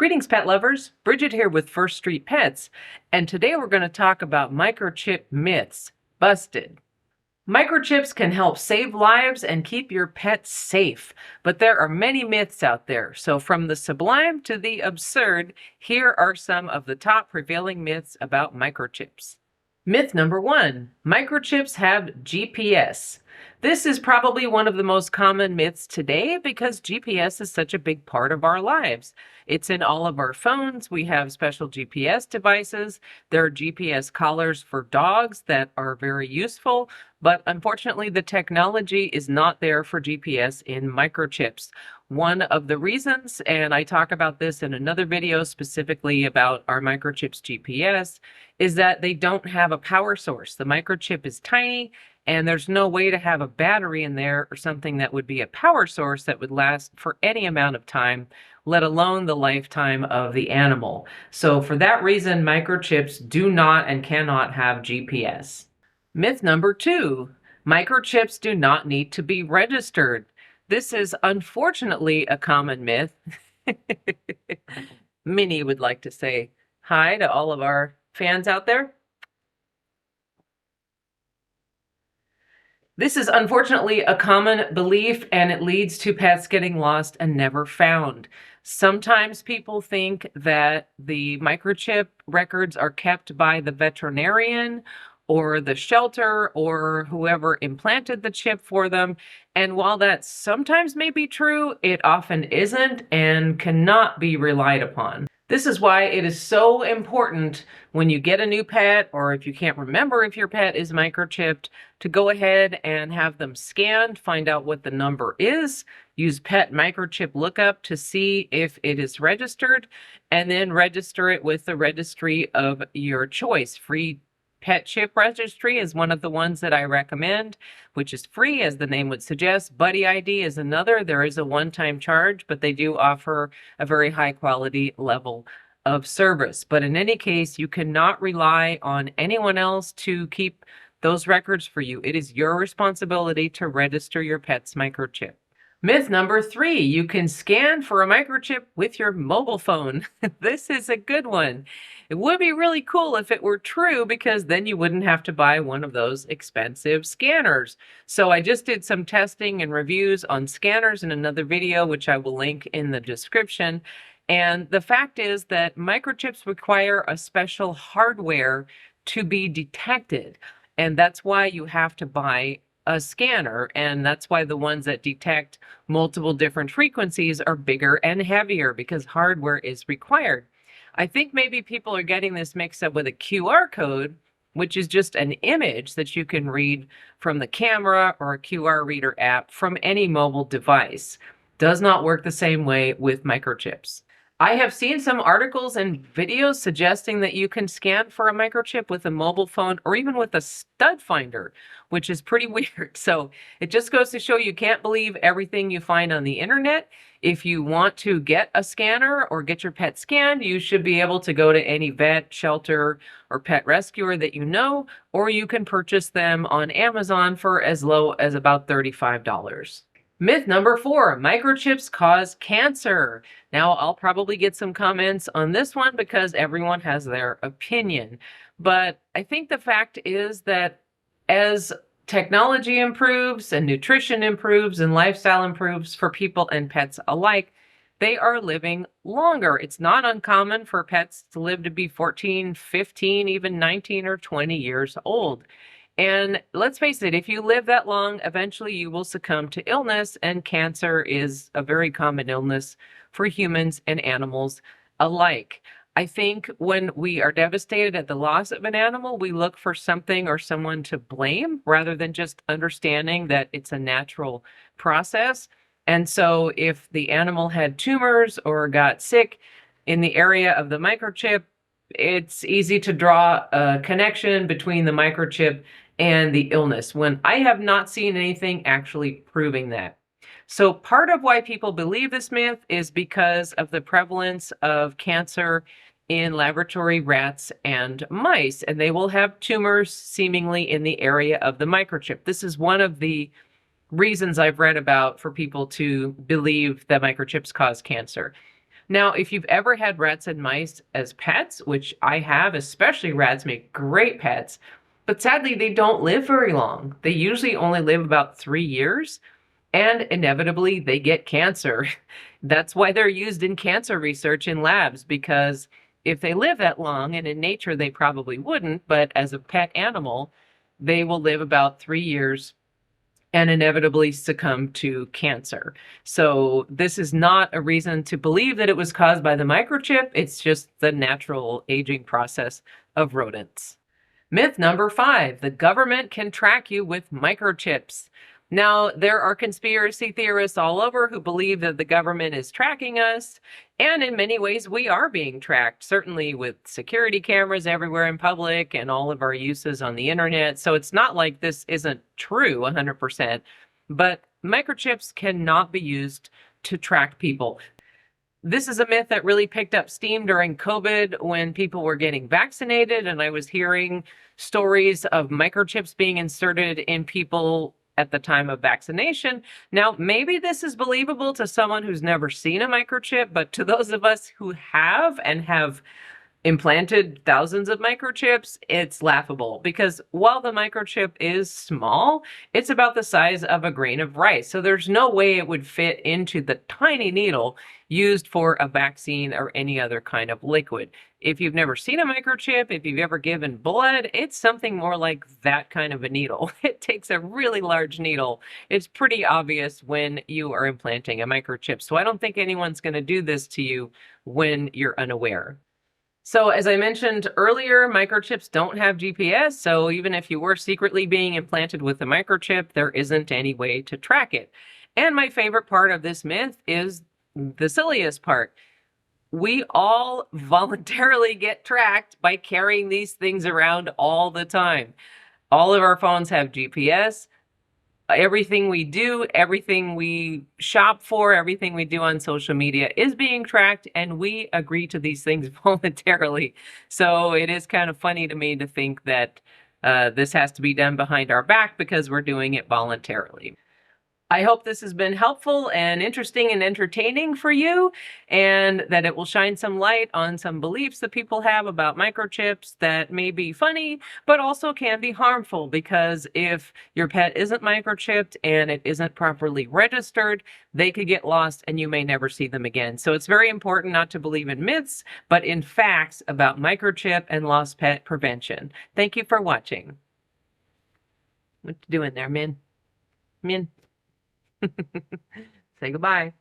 Greetings, pet lovers. Bridget here with First Street Pets, and today we're going to talk about microchip myths. Busted. Microchips can help save lives and keep your pets safe, but there are many myths out there. So from the sublime to the absurd, here are some of the top prevailing myths about microchips. Myth number 1, microchips have GPS. This is probably one of the most common myths today because GPS is such a big part of our lives. It's in all of our phones. We have special GPS devices. There are GPS collars for dogs that are very useful, but unfortunately the technology is not there for GPS in microchips. One of the reasons, and I talk about this in another video specifically about our microchips GPS, is that they don't have a power source. The microchip is tiny and there's no way to have a battery in there or something that would be a power source that would last for any amount of time, let alone the lifetime of the animal. So for that reason, microchips do not and cannot have GPS. Myth number 2, microchips do not need to be registered. This is unfortunately a common myth. Minnie would like to say hi to all of our fans out there. This is unfortunately a common belief, and it leads to pets getting lost and never found. Sometimes people think that the microchip records are kept by the veterinarian or the shelter or whoever implanted the chip for them. And while that sometimes may be true, it often isn't and cannot be relied upon. This is why it is so important when you get a new pet, or if you can't remember if your pet is microchipped, to go ahead and have them scanned, find out what the number is, use pet microchip lookup to see if it is registered, and then register it with the registry of your choice. Free Pet Chip Registry is one of the ones that I recommend, which is free, as the name would suggest. Buddy ID is another. There is a one-time charge, but they do offer a very high quality level of service. But in any case, you cannot rely on anyone else to keep those records for you. It is your responsibility to register your pet's microchip. Myth number 3, you can scan for a microchip with your mobile phone. This is a good one. It would be really cool if it were true, because then you wouldn't have to buy one of those expensive scanners. So I just did some testing and reviews on scanners in another video, which I will link in the description. And the fact is that microchips require a special hardware to be detected. And that's why you have to buy a scanner, and that's why the ones that detect multiple different frequencies are bigger and heavier, because hardware is required. I think maybe people are getting this mixed up with a QR code, which is just an image that you can read from the camera or a QR reader app from any mobile device. Does not work the same way with microchips. I have seen some articles and videos suggesting that you can scan for a microchip with a mobile phone or even with a stud finder, which is pretty weird. So it just goes to show you can't believe everything you find on the internet. If you want to get a scanner or get your pet scanned, you should be able to go to any vet, shelter, or pet rescuer that you know, or you can purchase them on Amazon for as low as about $35. Myth number 4, microchips cause cancer. Now, I'll probably get some comments on this one because everyone has their opinion. But I think the fact is that as technology improves and nutrition improves and lifestyle improves for people and pets alike, they are living longer. It's not uncommon for pets to live to be 14, 15, even 19 or 20 years old. And let's face it, if you live that long, eventually you will succumb to illness, and cancer is a very common illness for humans and animals alike. I think when we are devastated at the loss of an animal, we look for something or someone to blame rather than just understanding that it's a natural process. And so if the animal had tumors or got sick in the area of the microchip, it's easy to draw a connection between the microchip and the illness, when I have not seen anything actually proving that. So part of why people believe this myth is because of the prevalence of cancer in laboratory rats and mice, and they will have tumors seemingly in the area of the microchip. This is one of the reasons I've read about for people to believe that microchips cause cancer. Now, if you've ever had rats and mice as pets, which I have, especially rats make great pets, but sadly they don't live very long. They usually only live about 3 years, and inevitably they get cancer. That's why they're used in cancer research in labs, because if they live that long, and in nature they probably wouldn't, but as a pet animal, they will live about 3 years and inevitably succumb to cancer. So this is not a reason to believe that it was caused by the microchip. It's just the natural aging process of rodents. Myth number 5, the government can track you with microchips. Now, there are conspiracy theorists all over who believe that the government is tracking us, and in many ways we are being tracked, certainly with security cameras everywhere in public and all of our uses on the internet. So it's not like this isn't true 100%, but microchips cannot be used to track people. This is a myth that really picked up steam during COVID when people were getting vaccinated, and I was hearing stories of microchips being inserted in people at the time of vaccination. Now, maybe this is believable to someone who's never seen a microchip, but to those of us who have and have implanted thousands of microchips, it's laughable, because while the microchip is small, it's about the size of a grain of rice. So there's no way it would fit into the tiny needle used for a vaccine or any other kind of liquid. If you've never seen a microchip, if you've ever given blood, it's something more like that kind of a needle. It takes a really large needle. It's pretty obvious when you are implanting a microchip. So I don't think anyone's going to do this to you when you're unaware. So as I mentioned earlier, microchips don't have GPS, so even if you were secretly being implanted with a microchip, there isn't any way to track it. And my favorite part of this myth is the silliest part. We all voluntarily get tracked by carrying these things around all the time. All of our phones have GPS. Everything we do, everything we shop for, everything we do on social media is being tracked, and we agree to these things voluntarily. So it is kind of funny to me to think that this has to be done behind our back because we're doing it voluntarily. I hope this has been helpful and interesting and entertaining for you, and that it will shine some light on some beliefs that people have about microchips that may be funny, but also can be harmful, because if your pet isn't microchipped and it isn't properly registered, they could get lost and you may never see them again. So it's very important not to believe in myths, but in facts about microchip and lost pet prevention. Thank you for watching. What you doing there, Min? Min? Say goodbye.